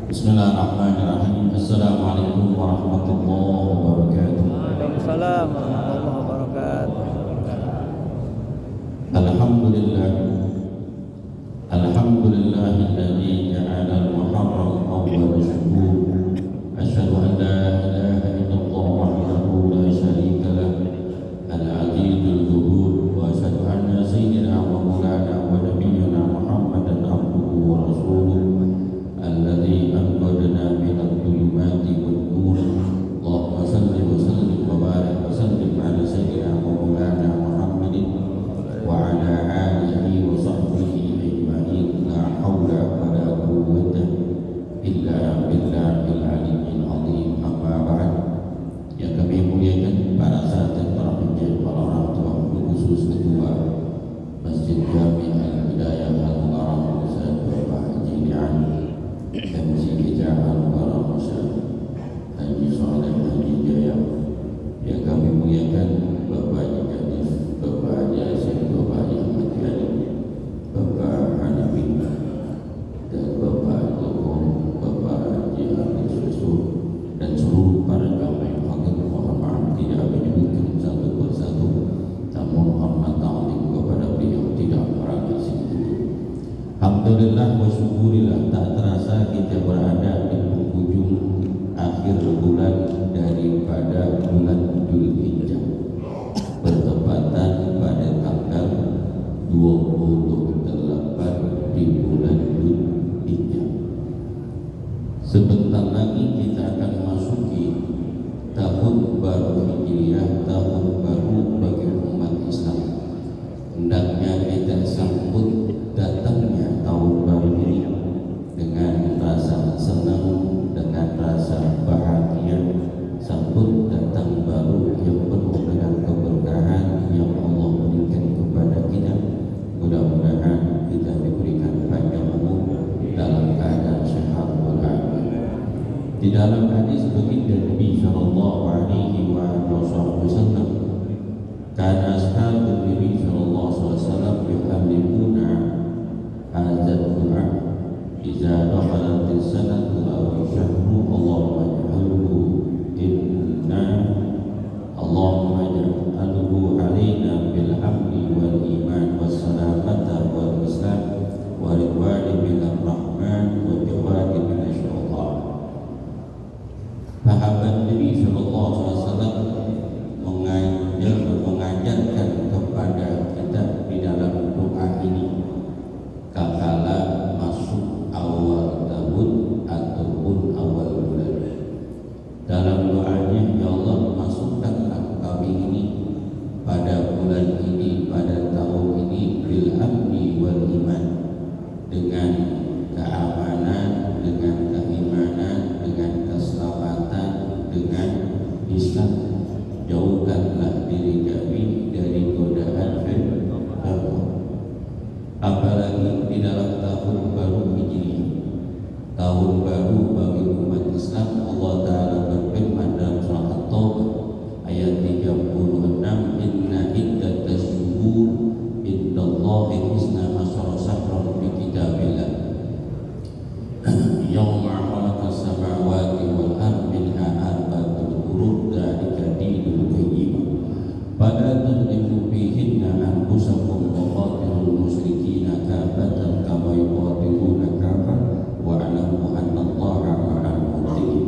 Bismillahirrahmanirrahim. Assalamualaikum warahmatullahi wabarakatuh. Waalaikumsalam warahmatullahi wabarakatuh. Alhamdulillah. Alhamdulillahilladzi ja'ala al-muharram awwal syuhur. Asyhadu an la ilaha illallah wahdahu la syarika lah. Al-'azizul ghafur wa asyhadu anna sayyidina wa maulana wa nabiyyana Muhammadan abduhu wa rasuluh. الذي أنقذنا من الظلمات والنور اللهم صل وسلم وبارك وسلم على سيدنا ومولانا محمد وعلى آله وصحبه أجمعين لا حول ولا قوة إلا بالله العلي العظيم أما بعد. Yang kami muliakan para sahabat, para penjahit, para orang tua, khusus ketua Masjid Jami Al-Hidayah Al-Mukarram Ustaz Bapak Haji Ni'am MC kita Al-Mukarram Ustaz Haji Saleh Haji Jaya, yang kami muliakan Bapak Haji Kadis, Bapak Haji Asyik, Bapak Haji Ahmad Yani, Bapak Hanafi, dan Bapak Tukung, Bapak Haji Ahmad Susu, dan seluruh para jamaah yang hadir. Mohon maaf tidak menyebutkan satu persatu, namun hormat ta'lim kepada beliau tidak merangi situ. Alhamdulillah wa syukurillah, tak terasa kita berada di penghujung akhir bulan daripada bulan Dzulhijjah, bertepatan pada tanggal 28 di bulan Dzulhijjah. Sebentar lagi kita akan memasuki tahun baru Hijriah, tahun baru bagi umat Islam. Hendaknya kita sambut datangnya tahun baru ini dengan rasa senang, dengan rasa bahagia, sambut datang baru yang penuh dengan keberkahan yang Allah berikan kepada kita. Mudah-mudahan kita diberikan panjang umur dalam keadaan sehat walafiat. Di dalam hadis baginda Nabi sallallahu alaihi wasallam, kana ashabul Nabi sallallahu alaihi wasallam yu'allimuna hadzal du'a idza dakhalat as-sanatu aw syahru Allahumma ij'alhu inna Allahumma ij'alhu alaina bil hamdi wal iman was salamata wal islam wa ridwani minir rahman wa jawadi minasyaitan. Sahabat Nabi sallallahu alaihi wasallam mengajarkan kepada kita di dalam doa ini kala masuk awal tahun ataupun awal bulan. Dalam doanya, ya Allah, masukkanlah kami ini pada bulan ini, pada tahun ini bil amni wal iman, dengan keamanan, dengan keimanan, dengan keselamatan, dengan Islam. Jauhkanlah diri kami dari godaan syaitan. Apalagi di dalam tahun baru Hijriah, tahun baru bagi umat Islam. Allah Ta'ala berfirman dalam surah At-Taubah ayat 36, inna iddatas syuhur indallahi isna asyara syahran fi kitabillah yawma khalaqas samawati wal ardi minha arba'atul hurum dzalika dinul qayyim fala tadlimu fihinna anfusakum wa qatilul musyrikina kafatan kama yuqatiluna kafatan wa'lamu annallaha ma'al muttaqin.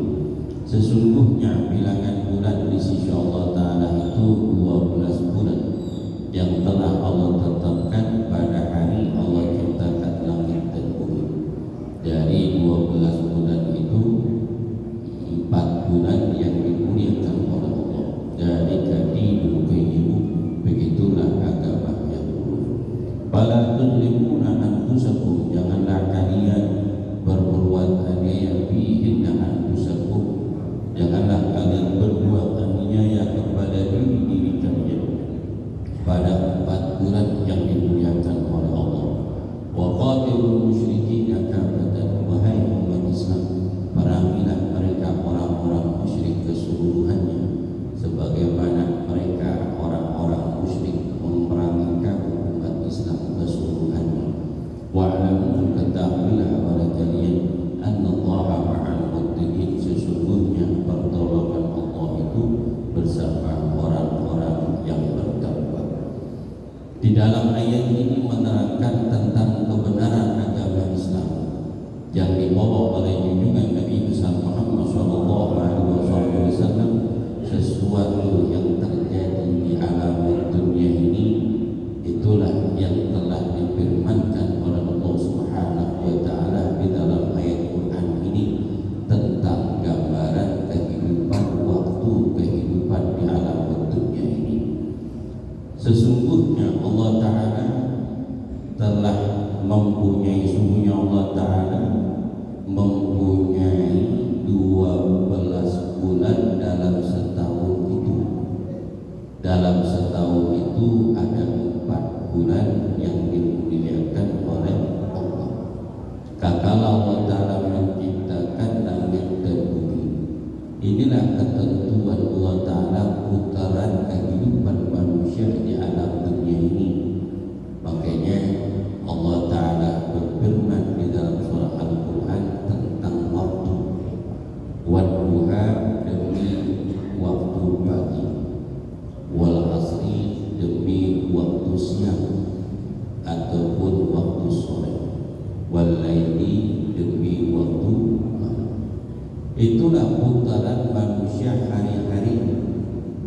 Itulah putaran manusia hari-hari.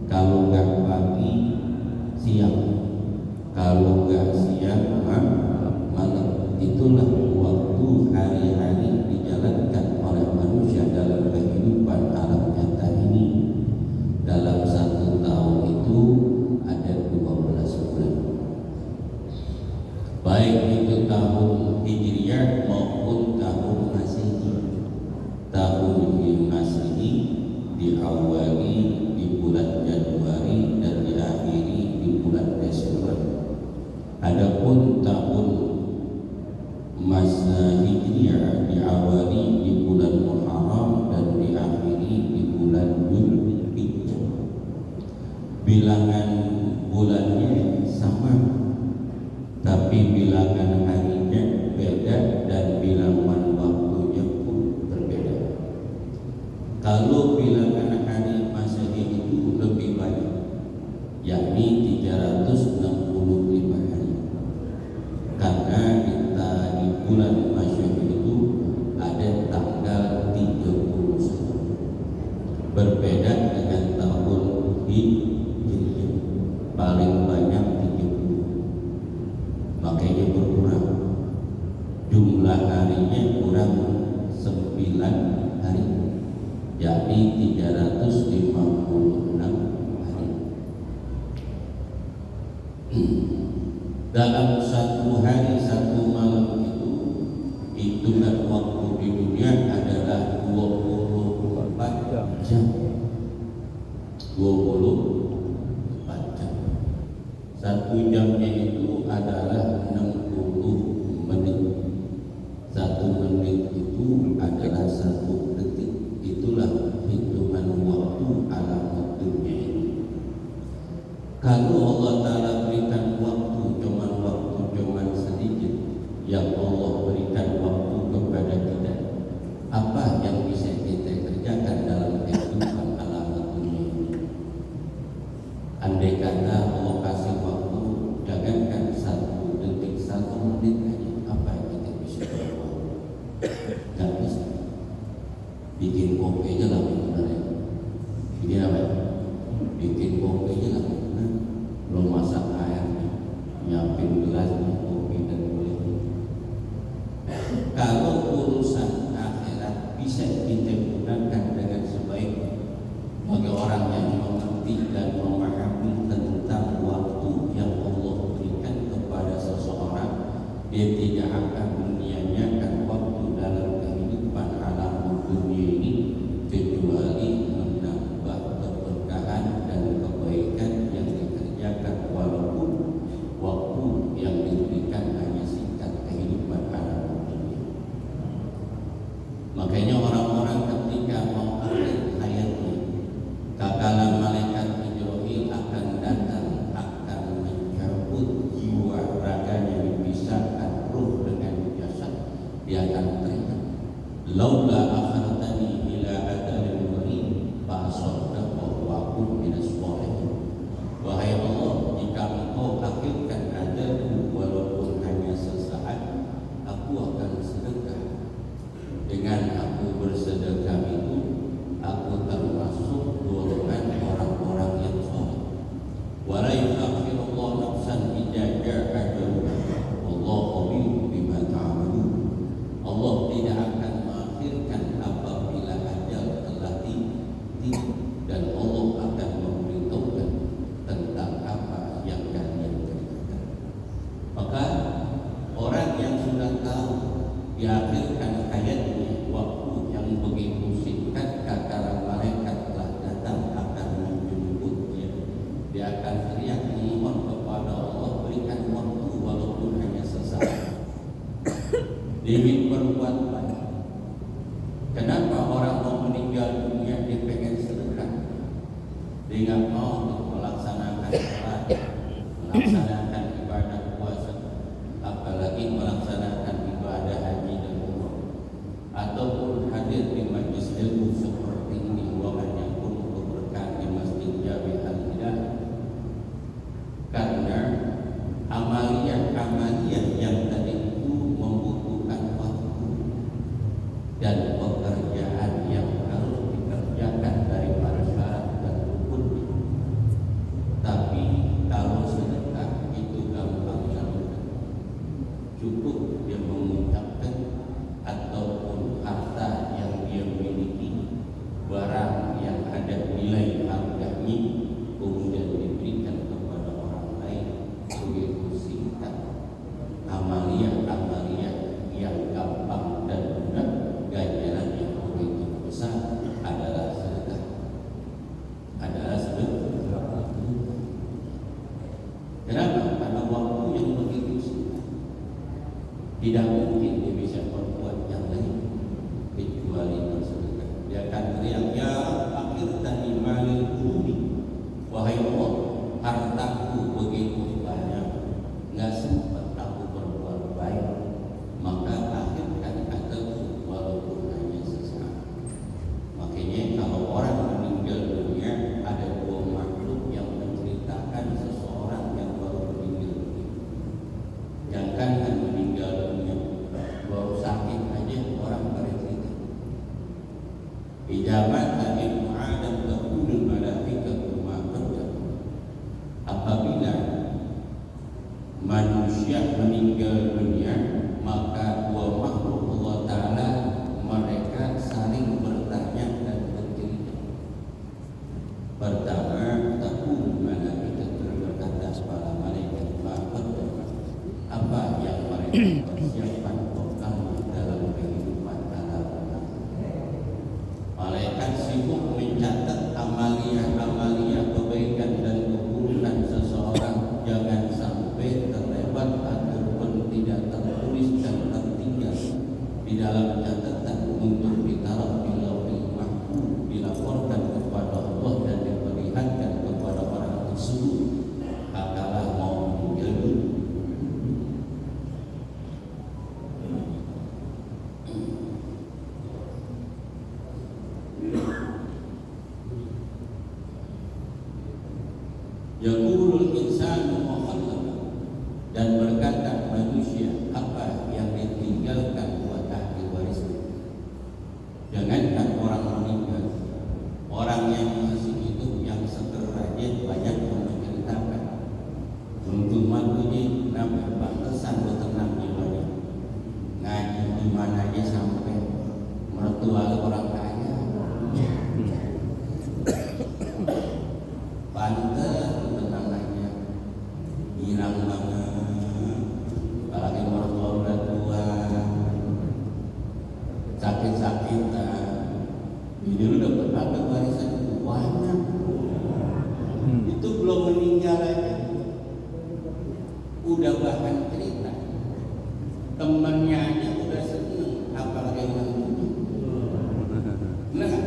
Kalau nggak pagi, siang. Kalau nggak siang, malam. Itulah waktu hari-hari dijalankan oleh manusia dalam kehidupan alam nyata ini. Dalam satu tahun itu ada 12 bulan. Baik itu tahun Hijriah maupun tahun Masehi. Tahun Masehi diawali di bulan Januari dan diakhiri di bulan Desember. Adapun tahun Hijriah diawali di bulan Muharram dan diakhiri di bulan Dzulhijjah. Bilangan bulannya sama, tapi bilangan harinya beda dan bilangan waktunya pun berbeda. Kalau bilangan hari Masehi itu lebih banyak, yakni 365 hari. Karena kita di bulan Masehi itu ada tanggal 31. Berbeda dengan tahun Hijriah, paling banyak 30. Makanya berkurang. Jumlah harinya kurang 9 hari. Jadi 356 hari. Dalam satu hari satu malam itu hitungan waktu di dunia adalah 24 jam. 24 jam. Satu jamnya itu adalah 60 menit. Satu menit itu adalah 1 detik. Itulah hitungan waktu alam dunia ini. Kalau Allah Ta'ala berikan waktu cuman sedikit, yang Allah berikan waktu kepada kita, apa yang bisa kita kerjakan dalam kehidupan alam dunia ini? Andai kata Allah kasih waktu, jangankan 1 detik, 1 menit aja, apa yang kita bisa buat? Gak bisa. Bikin kopi aja lah sebenarnya. Bikin apa ya? Bikin kopi aja lah. Belum masak air, nyiapin gelasnya, kopi dan kulit. Kalau urusan akhirat bisa kita gunakan dengan sebaiknya bagi orang yang mengerti dan memahami tentang waktu yang Allah berikan kepada seseorang, dia tidak akan menyia-nyiakan waktu dalam kehidupan alam dunia ini kecuali menambah keberkahan dan kebaikan yang dikerjakan, walaupun waktu yang diberikan hanya singkat kehidupan alam dunia. Makanya orang-orang ketika mau akhir hayatnya, kekala malaikat Jibril akan datang, akan mencabut jiwa raganya, dipisahkan ruh dengan jasad. Dia akan teriak, laula akhartani ila ajalin qarib fa asaddaqu wa akun minas shalihin. Wahai Allah, jika Engkau akhirkan ajalku walaupun hanya sesaat, aku akan sedekah. Dengan aku bersedekah itu, aku termasuk golongan orang-orang yang saleh. Wa la yu'akhirullahu nafsan idza ja'a ajaluha wallahu khabirun bima ta'malun. Allah tidak akan mengakhirkan apabila ajal telah tiba, dan Allah akan memberitahukan tentang apa yang kalian kerjakan. Maka orang yang sudah tahu diakhirkan hayatnya, waktu yang begitu singkat, kata malaikat telah datang akan menjemputnya, dia akan teriak mohon kepada Allah, berikan waktu walaupun hanya sesaat. Dia ingin berbuat baik. Kenapa orang mau meninggal dunia dia pengen sedekah? Dia nggak mau untuk melaksanakan salat, melaksanakan ibadah puasa, apalagi melaksanakan ibadah haji dan umrah, ataupun hadir di majlis ilmu seperti ini, ruangan yang penuh keberkahan di Masjid Jami Al-Hidayah. Karena amaliyah yang tadi itu membutuhkan waktu dan pekerjaan yang harus Tidak mungkin dia bisa berbuat yang lain kecuali bersedekah. Dia akan teriak, ya akhirtani malil bumi, wahai Allah, hartaku begitu banyak, nggak sempat aku berbuat baik, maka akhirkan atalku walaupun hanya sesaat. Makanya kalau orang meninggal dunia, ada dua makhluk yang menceritakan seseorang yang baru meninggal dunia. Jangan meninggal dunia baru sakit aja orang pada cerita. Ijabat Ibnu Adam taqulul malaikatu ma qaddam. Apabila manusia meninggal dunia, maka dua makhluk Allah Ta'ala mereka saling bertanya dan bercerita. Pertama, taqulul malaikatu, berkata para malaikat, ma qaddam, apa yang mereka persiapkan bekal dalam kehidupan alam. Malaikat sibuk mencatat amalia-amalia kebaikan dan keburukan seseorang, jangan sampai terlewat ataupun tidak tertulis dan tertinggal di dalam catatan untuk ditaruh di lauhul mahfuz, dilaporkan kepada Allah dan diperlihatkan kepada orang tersebut adalah mau meninggal dunia. Yaqulul insanu ma khalaqa, dan berkata manusia, apa yang ditinggalkan buat ahli warisnya. Jangankan orang meninggal, orang yang masih hidup yang seger aja banyak yang menceritakan. Untuk makunya nambah pantesan bertenang jiwanya, ngaji di mana aja sampai mertua orang kaya. Pantes tenangannya girang banget, apalagi mertua udah tua, sakit-sakitan. Ini lu dapat apa warisan banyak. Itu belum meninggal aja, udah bahkan cerita. Temennya aja udah seneng, apalagi yang punya. Bener kan?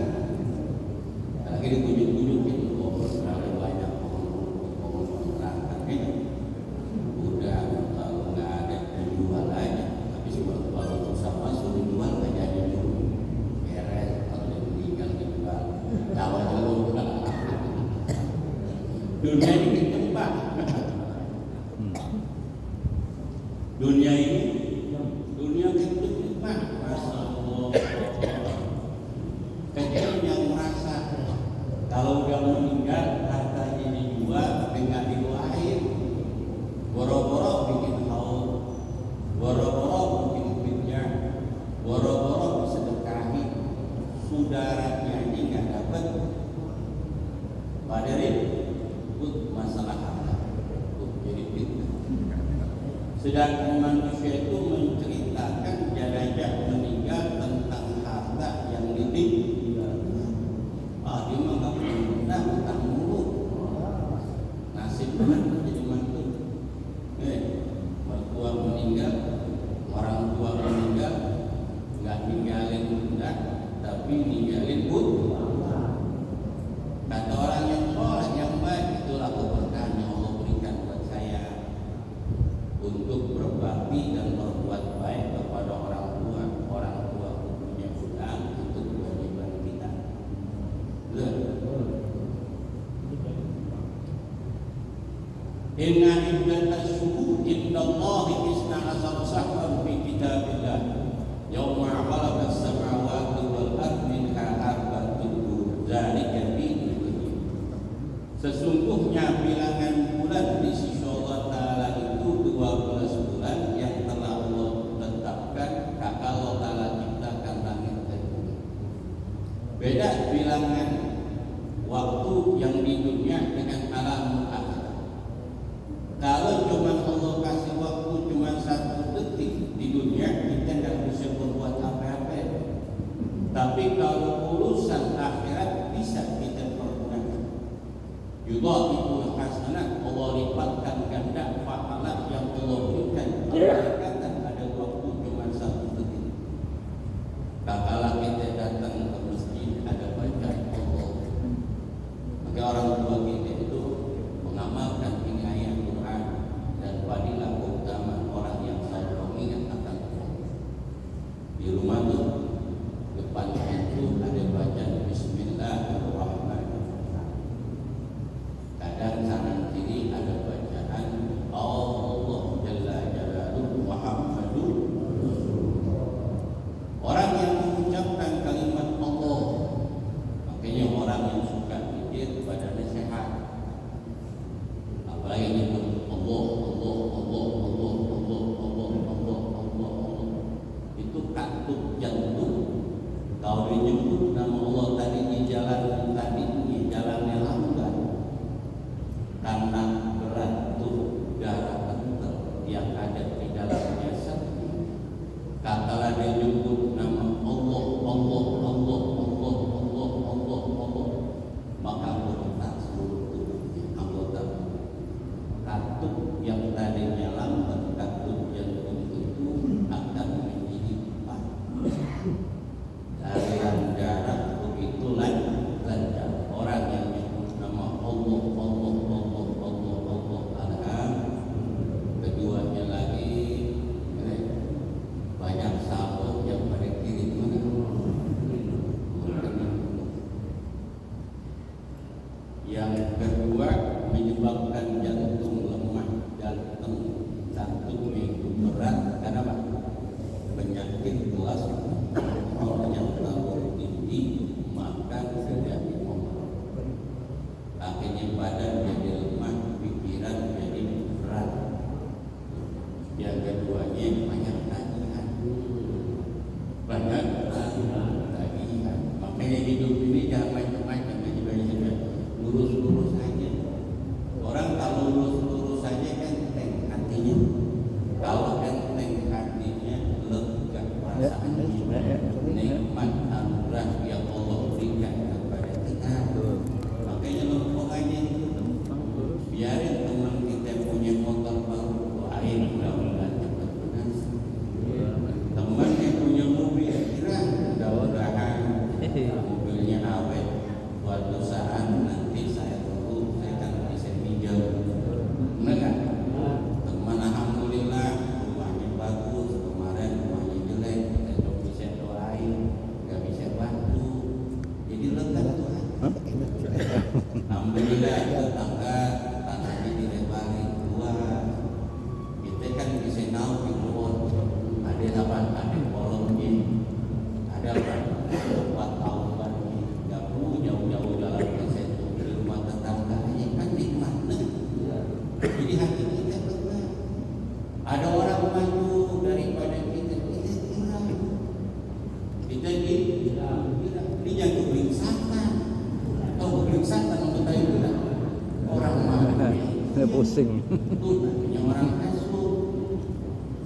Lagi dikunjuk-kunjukin, terlalu banyak ngomong udah kalau nggak ada jual aja, tapi kalau sama suruh jual nggak jadi dulu, beres kalau dia meninggal dijual, tahu dulu. Dunia ini tempat, dunia ini dunia kehidupan, masya Allah. Kecil yang merasa kalau udah meninggal hartanya dijual dengan diluahin, boro-boro bikin haul, boro-boro bikin fitnya, boro-boro disedekahi, saudaranya ini nggak dapat. Padarin itu masalah harta, itu jadi fitnah. Sedangkan manusia itu menceritakan jenazah meninggal tentang harta yang ditinggal. Dia mah nggak pernah utang mulu, nasib banget jadi mantu. Mertua meninggal, orang tua meninggal, nggak ninggalin bunda, tapi ninggalin bunda. Kata orang yang soleh yang baik, itulah keberkahan yang Allah berikan buat saya untuk berbakti dan berbuat baik kepada orang tua. Orang tua punya hutang, itu kewajiban kita. Inna iddatash shuhur indallahi isna asara shahran fi kitabillah yawma khalaqas samawati wal ardi minha arba'atun hurum dzalika dinul qayyim. Sesungguhnya bilangan bulan di sisi Allah Ta'ala itu 12 bulan yang telah Allah tetapkan Allah Ta'ala ciptakan langit dan bumi. Beda bilangan waktu yang di dunia dengan alam akhir. Kalau cuma Allah kasih waktu cuma 1 detik di dunia, kita nggak bisa berbuat apa-apa. Tapi kalau urusan akhirat bisa kita pergunakan. Yudha'iful hasanat, Allah lipatkan ganda pahala yang Allah berikan. Katakan ada waktu makanya hidup ini jangan macam-macam, aja lurus-lurus aja. Orang kalau lurus-lurus saja enteng hatinya. Kalau enteng hatinya, lega perasaannya, nikmat anugerah yang Allah berikan kepada kita. Makanya lempeng aja, biarin teman kita punya motor baru, doain mudah-mudahan cepat lunas. Teman yang punya mobil, kira mudah-mudahan mobilnya awet. Suatu saat nanti saya perlu, saya kan bisa pinjam. Benar kan? Teman alhamdulillah rumahnya bagus, kemarin rumahnya jelek, saya bisa doain, nggak bisa bantu, jadi lega Tuhan. Alhamdulillah tetangga tanahnya dilebarin luas, kita kan bisa tahu di pohon ada apa, ada kolomnya, ada apa, 4 tahun lagi, nggak perlu jauh-jauh jalan ke situ, di rumah tetangganya kan nikmatnya. Jadi hati kita lega. Ada orang maju daripada kita kurang. Kita kira ini jangan keblingsatan. Tahu keblingsatan untuk tahu tidak? Orang maju. Pusing. Itu namanya orang hasut.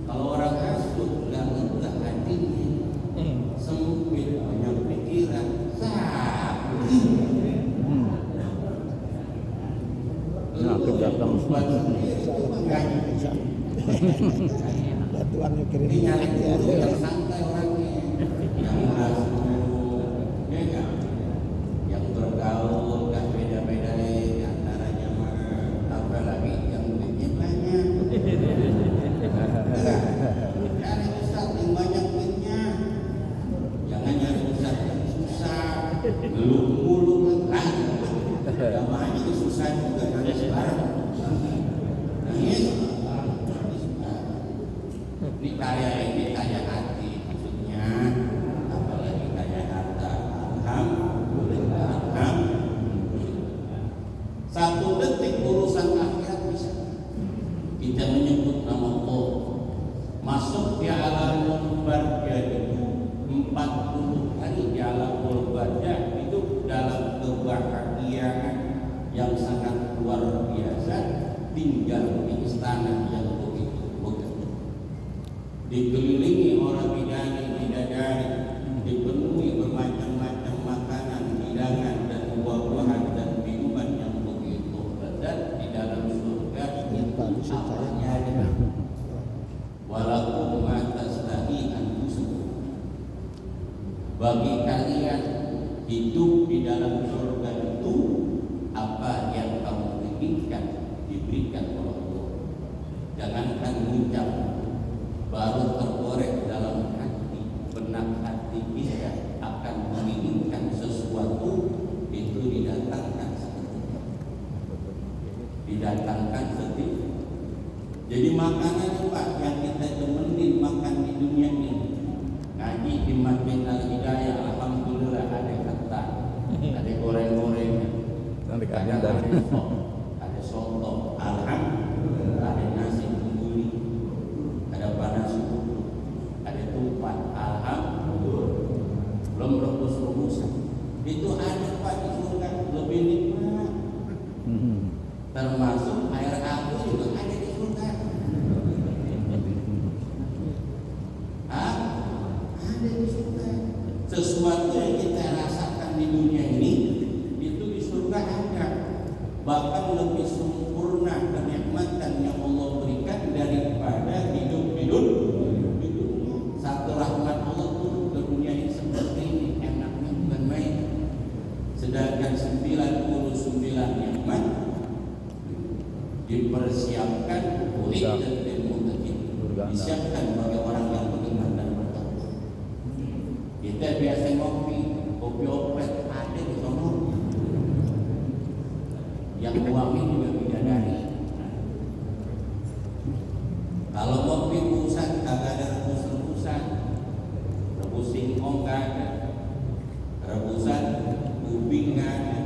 Kalau orang hasut nggak lega hatinya, sempit, banyak pikiran, sakit. Sakit datang. Tuannya kirim Ini nyari guru yang santai orangnya, yang masuk, ya kan? Yang bergaul, gak beda-beda antaranya mah, apalagi yang duitnya banyak. Cari ustaz yang banyak duitnya, jangan nyari ustaz yang susah, belum mulu lah. Jamaahnya itu susah juga nanti sekarang. Nangis. Ini kaya hati, maksudnya apalagi kaya harta. Alhamdulillah. Satu detik urusan akhirat bisa kita menyebut nama Allah, masuk di alamul barjah itu 40 hari di alamul barjah itu dalam kebahagiaan yang sangat luar biasa, tinggal di istana yang begitu megah, dikelilingi orang bidadari, dipenuhi bermacam-macam makanan, hidangan dan buah-buahan dan minuman yang begitu lezat. Di dalam surga itu apanya ada. Walakum ma tastahi anfusukum, bagi kalian hidup di dalam surga itu apa yang kamu inginkan diberikan oleh Allah. Jangankan mengucap, baru tergoreng dalam hati, benak hati kita akan menginginkan sesuatu, itu didatangkan seketika. Didatangkan seketika. Jadi makanan Pak yang kita temenin makan di dunia ini, ngaji di Masjid Al-Hidayah, alhamdulillah ada ketan, ada goreng-gorengan, ada soto, alhamdulillah, ada nasi kumbuli, ada panas kuku, ada tupat, alhamdulillah, belum rebus-rebusan. Itu ada Pak di surga, lebih nikmat. Termasuk air aku juga ada di surga. Ada di surga. Sesuatu yang kita rasakan di dunia ini itu di surga ada. Bahkan lebih sempurna kenikmatan yang Allah berikan daripada hidup di dunia. Satu rahmat Allah turun ke dunia ini seperti ini, enaknya bukan main. Sedangkan 99 nikmat dipersiapkan dan disiapkan bagi orang yang beriman dan bertakwa. Kita biasa kopi opet ada di sana. Yang wangi juga bidadari. Kalau kopi pusat kagak ada rebus-rebusan, rebus singkong nggak ada, rebusan ubing nggak ada,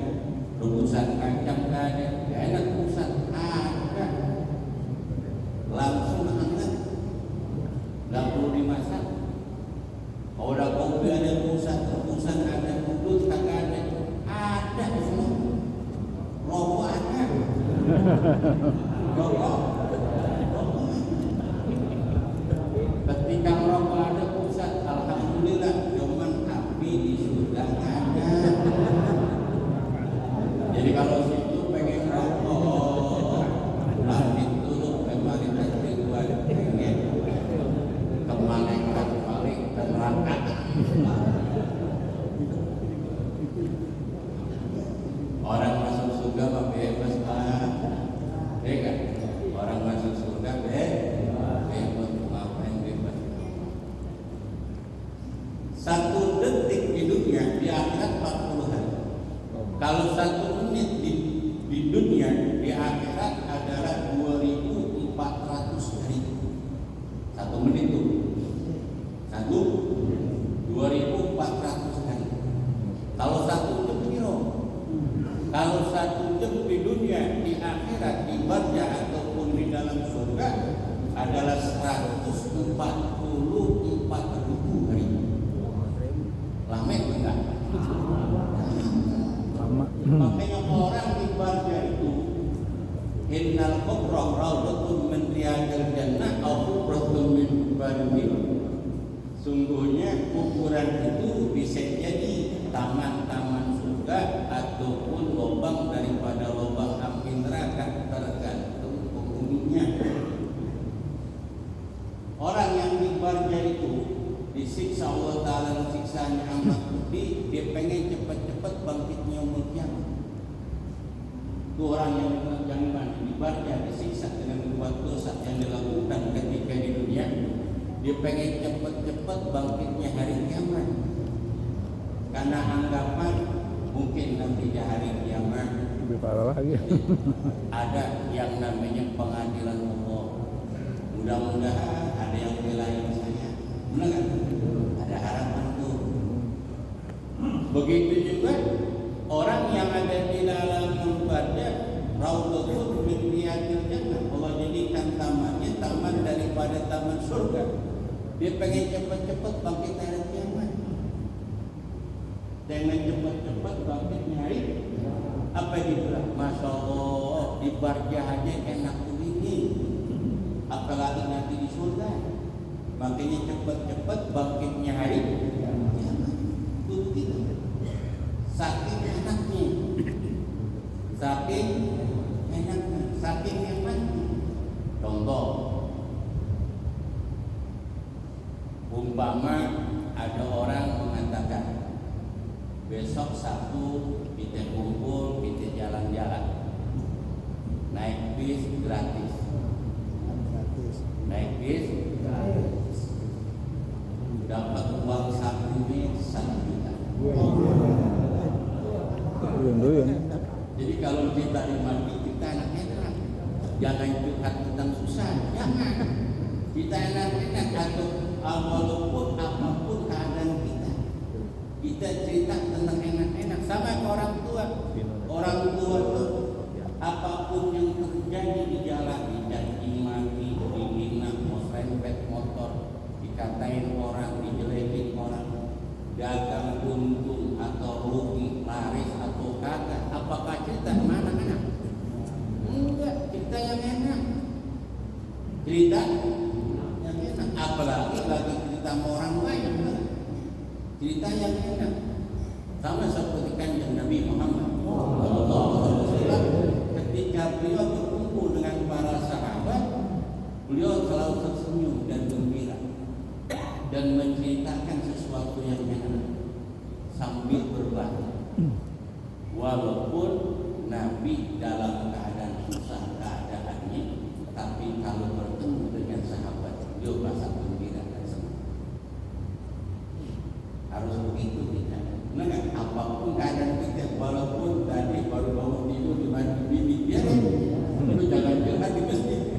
rebusan kacang nggak ada. Gak enak pusat ada, langsung hangat, nggak perlu dimasak. Kalau udah kopi ada pusat, rebusan ada, udut Rokok. Ketika merokok ada pusat, alhamdulillah cuman api di surga ada. Jadi kalau situ pengen rokok, pamit dulu kembali ke tujuan pengen kemalaikat balik ke neraka. Orang masuk surga mah bebas Pak, ya kan? Orang masuk surga bebas, ngapain bebas? Satu detik di dunia di akhirat 40 hari. Kalau 1 menit di dunia di akhirat adalah 2400 hari. 1 menit itu 2400 hari. Kalau 1 jam kilo, kalau 1 jam di dunia di akhirat di barzah ataupun di dalam surga adalah 144.000 hari. Lama enggak? Makanya orang di barzah itu innal qabra rawdatun min riyadil jannah aw hufratun min baril. Sungguhnya kuburan itu bisa jadi taman-taman surga ataupun lubang daripada lubang api neraka, tergantung penghuninya. Orang yang di barzah itu disiksa Allah Ta'ala, siksanya amat pedih, dia pengen cepat-cepat bangkitnya yaumul qiyamah. Itu orang yang di barzah disiksa dengan buat dosa yang dilakukan ketika di dunia, dia pengen cepat-cepat bangkitnya hari kiamat. Karena anggapan mungkin nanti di hari kiamat lebih parah lagi. ada yang namanya pengadilan Allah. Mudah-mudahan ada yang belain saya. Benar kan? Ada harapan tuh. Begitu juga orang yang ada di dalam barzah raudhatun min riyadil jannah. Allah jadikan tamannya taman daripada taman surga. Dia pengen cepat-cepat bangkit hari kiamat. Dengan cepat-cepat bangkitnya hari apa dibilang? Masya Allah, di barzah aja enak begini, apalagi nanti di surga. Makanya cepat-cepat bangkitnya hari kiamat. Begitu. Saking enaknya, saking enaknya, saking nikmatnya. Contoh, umpama ada orang mengatakan besok Sabtu kita kumpul, kita jalan-jalan, naik bis gratis, naik bis gratis, dapat uang sakunya 1 juta. Duyun. Jadi kalau kita dimati kita enak-enak, jangan curhat tentang susah, jangan. Kita enak-enak atau walaupun apapun keadaan kita cerita tentang enak-enak sama ke orang tua. Orang tua tuh apapun yang terjadi di jalan, dicaci maki, dihina, mau serempet motor, dikatain orang, dijelekin orang, dagang untung atau rugi, laris atau kagak, apakah cerita mana enak? Enggak, cerita yang enak. Cerita yang enak, apalagi lagi cerita sama orang lain. Cerita yang enak. Sama seperti kanjeng Nabi Muhammad ketika beliau berkumpul dengan para sahabat, beliau selalu tersenyum dan gembira dan menceritakan sesuatu yang enak sambil berbagi. Walaupun Nabi dalam keadaan susah keadaannya, tapi kalau bertemu dengan sahabat, beliau merasa gembira dan senang. Harus begitu kita. Nah, apapun keadaan kita, walaupun tadi baru bangun tidur di mandi bibi, biarin. Lu jangan curhat di masjid.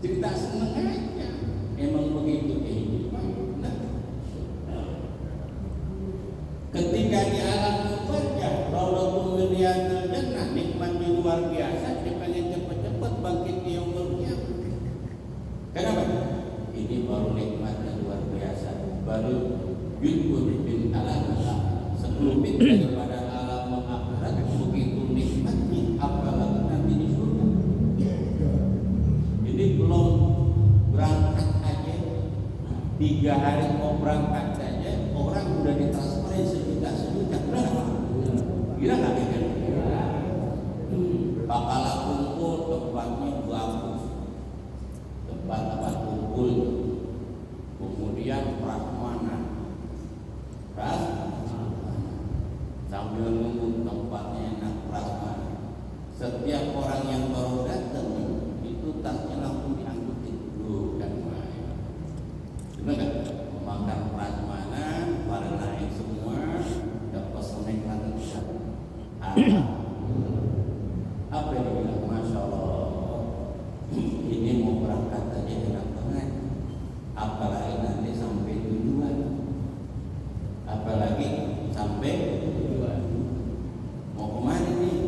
Cerita seneng aja. Emang begitu kehidupan. Nah, ketika di alam barzah, raudhatun min riyadil jannah, nikmatnya luar biasa. Dia pengen cepat-cepat bangkit di yaumul qiyamah. Kenapa? Ini baru nikmatnya luar biasa. Baru yudhun bin alam sebelum daripada alam akhirat, begitu 3 hari mau berangkat saja orang udah ditransferin sejuta berapa? Gila nggak kan? Bakal kumpul tempatnya bagus, tempat kumpul, kemudian prasmanan, sambil nunggu tempatnya enak prasmanan. Setiap orang yang baru datang itu tasnya langsung diangkutin dulu dan main. Benar nggak? Makan prasmanan, pada naik semua, dapat snack lagi. Apa yang dibilang? Masya Allah, ini mau berangkat aja enak banget. Apalagi nanti sampai tujuan. Apalagi sampai tujuan. Mau kemana nih?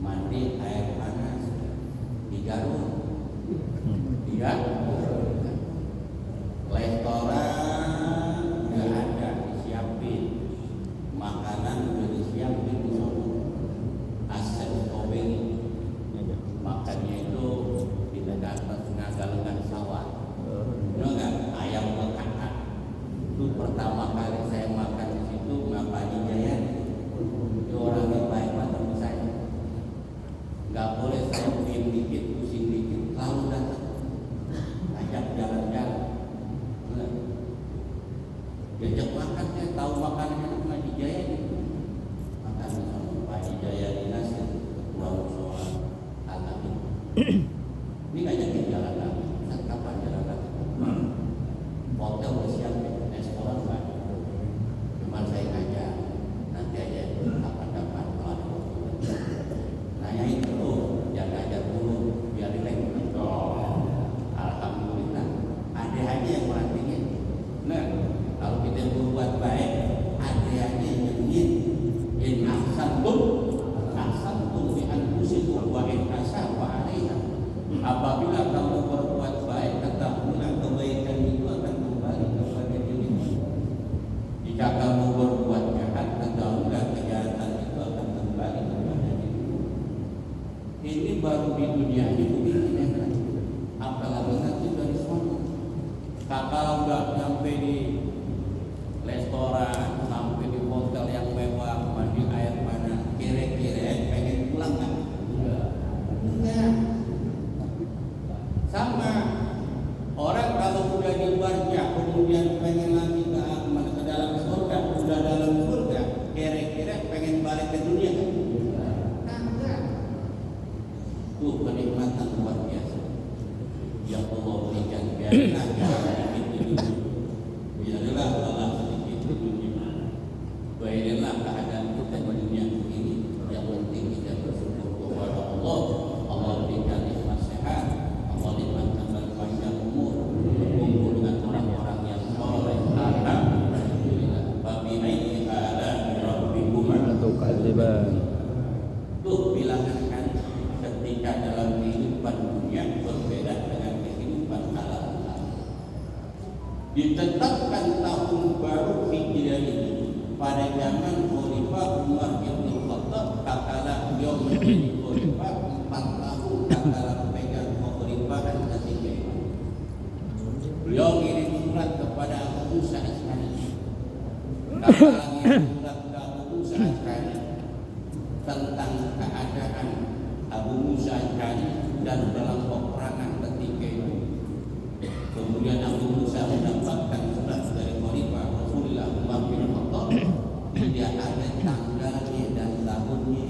Mandi air panas di Garut. Restoran udah ada disiapin, makanan udah disiapin di sana. Asep Tobing makannya itu di Nagalengan sawah. Benar nggak? Ayam bekakan. Itu pertama kali saya makan di situ sama Pak Haji Jaya. Itu orang yang baik banget sama saya. Nggak boleh saya pusing dikit, lalu datang ajak jalan-jalan. Diajak makan, saya tahu makanannya Pak Haji Jaya. Makan sama Pak Haji Jaya di Nasir, ketua musola Al-Amin. Ini ngajakin jalan lagi. Kapan jalan lagi? Hotel udah siap, restoran banyak. Cuman saya ngajak, nanti aja kapan-kapan kalau ada waktu. Nanyain dulu, jangan ajak dulu, biar rileks. Alhamdulillah, ada aja yang merhatiin. Nah, kalau kita berbuat baik, ada aja yang nyengit. In ahsantum bi anfusikum wa in asa'tum 'alaiha. Apabila kamu berbuat baik, ketahuilah kebaikan itu akan kembali kepada dirimu. Jika kamu berbuat jahat, ketahuilah kejahatan itu akan kembali kepada dirimu. Ini baru di dunia ini begini ya kan? Apalagi nanti dari sana. Kalau udah sampai di restoran, sampai di hotel yang mewah, mandi air panas, kira-kira pengen pulang nggak? Enggak. Sama orang kalau udah di barja, kemudian pengen lagi ke dalam surga, udah dalam surga, kira-kira pengen balik ke dunia kan? Enggak. Tuh kenikmatan luar biasa yang Allah berikan. Biarlah Allah sedikit di dunia. Baiklah keadaan kita di dunia ini. Yang penting kita bersyukur kepada Allah. Allah berikan nikmat sehat, Allah nikmat tambah panjang umur, berkumpul dengan orang-orang yang soleh. Alhamdulillah. Babi aini ala rabbikum tukadziban. Tuh bilangan kan ketika dalam kehidupan dunia berbeda dengan kehidupan alam. Ditetapkan tahun baru Hijriah ini pada zaman Khalifah Umar bin Khattab, tatkala beliau menjadi khalifah 4 tahun, tatkala pegang kekhalifahan ketiga. Beliau kirim surat kepada Abu Musa Asy'ari. Tatkala ngirim surat ke Abu Musa Asy'ari tentang keadaan Abu Musa Asy'ari dan dalam peperangan ketika itu. Kemudian Abu Musa mendapatkan surat dari Khalifah Rasulullah Umar bin Khattab, tidak ada tanggalnya dan tahunnya,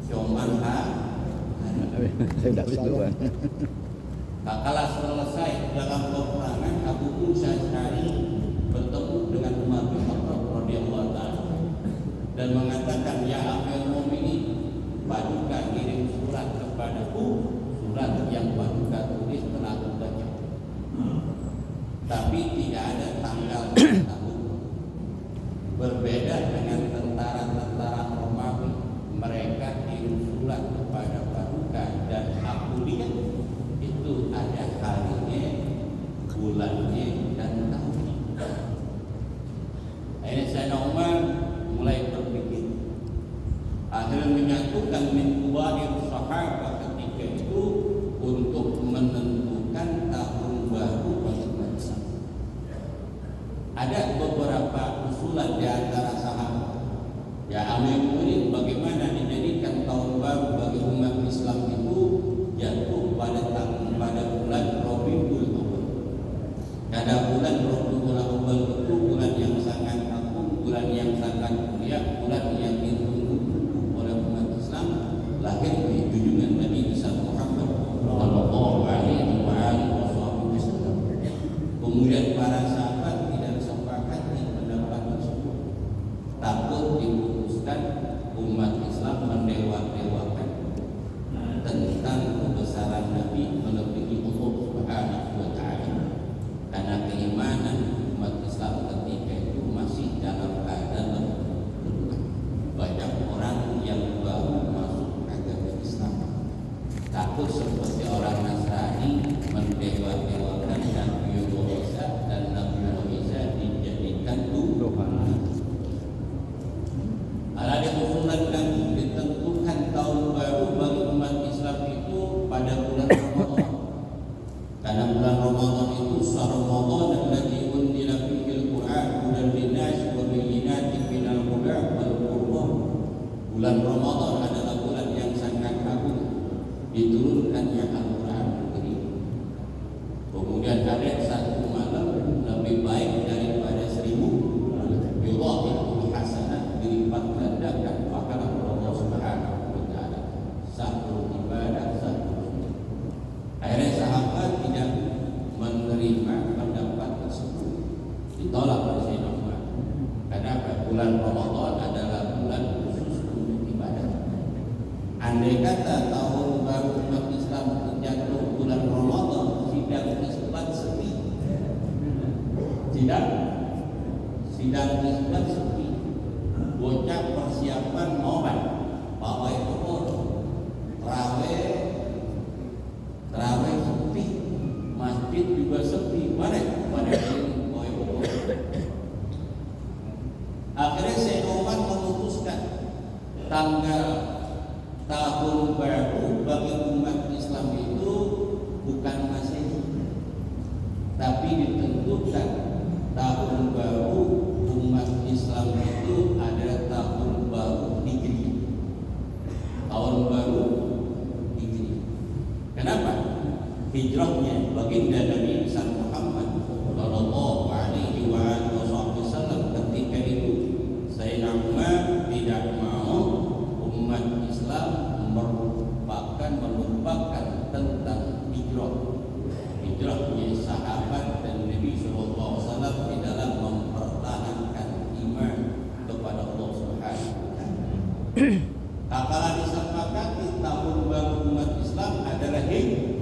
cuman Saya tidak bisa Bang. Kala selesai dalam peperangan, Abu Musa Asy'ari bertemu dengan Umar bin Khattab radhiyallahu ta'ala dan mengatakan, ya Amirul Mukminin, Paduka kirim surat kepadaku, surat yang Paduka tulis telah aku baca, tapi tidak ada tanggal dan tahun. Berbeda dengan tentara-tentara Romawi, mereka kirim surat kepada Paduka dan aku lihat itu ada harinya, bulannya dan tahunnya. Akhirnya Sayyidina Umar mulai berpikir, akhirnya menyatukan min kuwair sahabat ketika itu untuk menentukan tahun baru bagi ada beberapa usulan di antara sahabat. Ya Amir Mu'min, bagaimana dijadikan tahun baru bagi umat Islam itu jatuh pada bulan Rabiul Awal. Karena bulan Rabiul Awal itu bulan yang sangat agung, bulan yang sangat mulia, bulan yang ditunggu oleh umat Islam, lahir di junjungan Nabi besar Muhammad sallallahu alaihi wasallam. Kemudian para sahabat tidak sepakat di pendapat tersebut, takut diputuskan umat Islam mendewa-dewakan tentang kebesaran Nabi melebihi Allah Subhanahu wa taala. Karena keimanan umat Islam ketika itu masih dalam keadaan lemah. Banyak orang yang baru masuk agama Islam, takut seperti orang Nasrani mendewa-dewakan Nabi Isa dan Nabi Isa dijadikan Tuhan. Ada usulan kami ditentukan tahun baru bagi umat Islam itu pada bulan Ramadan. Karena bulan Ramadan itu syahr Ramadan alladzi unzila fihi al-Qur'an hudan lin-nas wa bayyinatin minal huda wal furqan. Bulan Ramadan adalah bulan yang sangat agung, diturunkannya Al-Qur'an Al-Karim. Kemudian ada satu malam lebih baik daripada 1000 yudha'iful hasanat, dilipat gandakan pahala Allah Subhanahu wa taala. Satu ibadah, satu. Akhirnya sahabat tidak menerima pendapat tersebut, ditolak oleh Sayyidina Umar. Karena bulan Ramadan adalah bulan khusus untuk ibadah. Andai kata tahun baru umat Islam terjatuh bulan Ramadan, sidang isbat sepi. Sidang isbat sepi. Bocah persiapan mobat, pawai pokok, terawih sepi, masjid juga sepi. Mana ini pawai pokok? Akhirnya Sayyidina Umar memutuskan tanggal tahun baru bagi umat Islam itu bukan Masehi, tapi ditentukan tahun baru umat Islam itu ada tahun baru Hijri. Tahun baru Hijri. Kenapa? Hijrahnya baginda Nabi besar Muhammad sallallahu alaihi wasallam ketika itu Sayyidina Umar tidak mau umat Islam melupakan tentang hijrahnya sahabat dan Nabi sallallahu alaihi wasallam di dalam mempertahankan iman kepada Allah Subhanahu wa taala. Tak kalah disepakati tahun baru umat Islam adalah Hijri.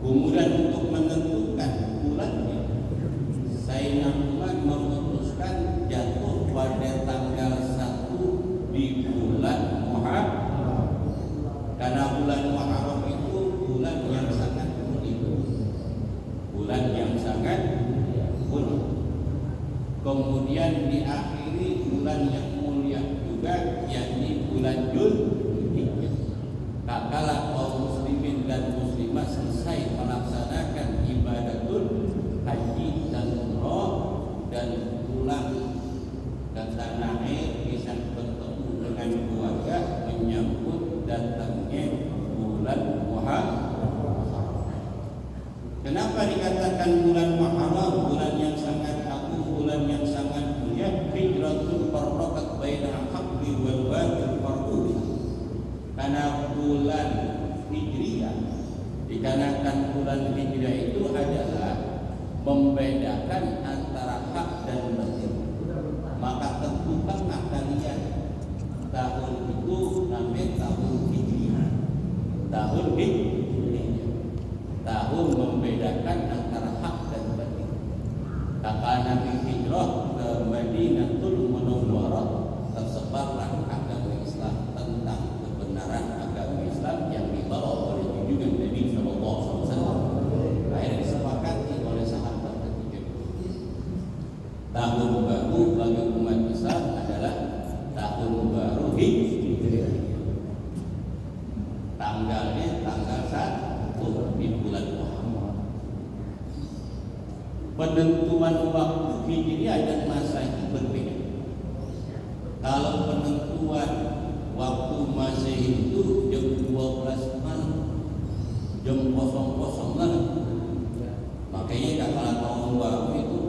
Kemudian untuk menentukan bulannya, Sayyidina Umar memutuskan jatuh pada tanggal 1 di bulan Muharram. Karena bulan Muharram itu bulan yang sangat mulia. Bulan yang sangat mulia. Kemudian diakhiri bulan yang mulia juga, yakni bulan Dzulhijjah. Tak kalah kaum muslimin dan muslimat selesai melaksanakan ibadatul haji dan umrah dan pulang ke tanah air, bisa bertemu dengan keluarga menyambut datangnya bulan Muharram. Kenapa dikatakan bulan Muharram, bulan yang sangat agung, bulan yang sangat mulia? Hijratul farraqat bainal haqqi wal batil farqu. Karena bulan Hijriah, dikarenakan bulan Hijriah itu adalah membedakan antara hak dan batil. Maka tentukanlah kalian tahun itu namanya tahun Hijriah. Tahun Hijriah, tahun membedakan antara hak dan batil. Kakak Nabi hijrah ke Madinatul Munawwarah, tersebarlah agama Islam, tentang kebenaran agama Islam yang dibawa oleh junjungan Nabi sallallahu alaihi wasallam. Akhirnya disepakati oleh sahabat ketika itu. Tahun baru bagi umat Islam adalah tahun baru Hijriah. Tanggalnya tanggal 1 di bulan Muharram. Penentuan waktu Hijriah dan Masehi berbeda. Kalau penentuan waktu Masehi itu jam 12 malam, jam 00 malam. Makanya kalau tahun baru itu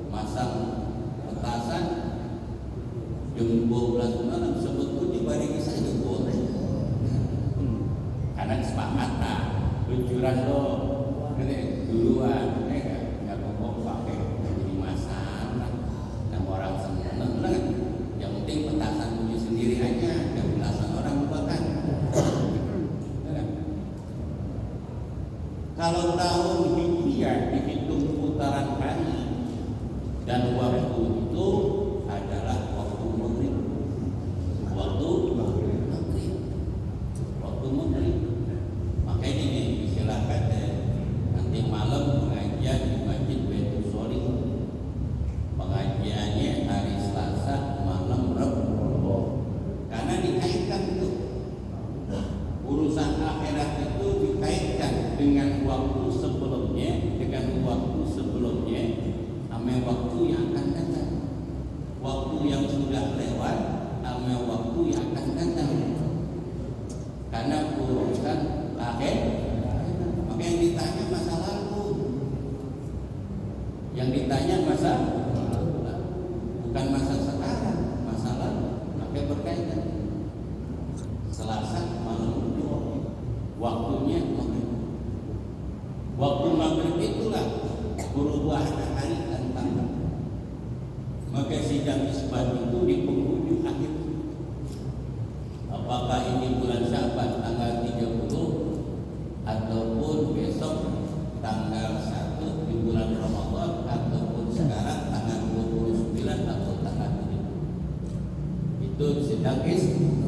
masang petasan jam 12 malam, sebetulnya baringi saja boleh. Karena kesepakatan, lucuran lo, duluan, nggak ngomong pakai jadi masalah, dan orang seneng lah. Yang penting petasan punya sendiri aja, dan petasan orang lupakan. Kalau tahun Hijriah dihitung putaran hari dan waktu itu adalah waktu maghrib. Waktu maghrib. Makanya ini disilakan nanti malam pengajian di Masjid Baitul Sholihin. Pengajiannya hari Selasa malam Rabu. Karena dikaitkan itu urusan akhirat itu dikaitkan dengan waktu sebelumnya, sama waktu yang akan datang. Waktu yang sudah lewat sama waktu yang akan datang. Karena urusan akhir, maka yang ditanya masa lalu, yang ditanya masa bukan masa sekarang, masa lalu. Maka berkaitan. Selasa malam itu waktunya maghrib. Waktu maghrib itulah perubahan hari dan tanggal. Maka sidang isbat itu di penghujung akhir. Apakah ini bulan Sya'ban tanggal 30 ataupun besok tanggal 1 di bulan Ramadan, ataupun sekarang tanggal 29 atau tanggal 7. Itu sidang isbat.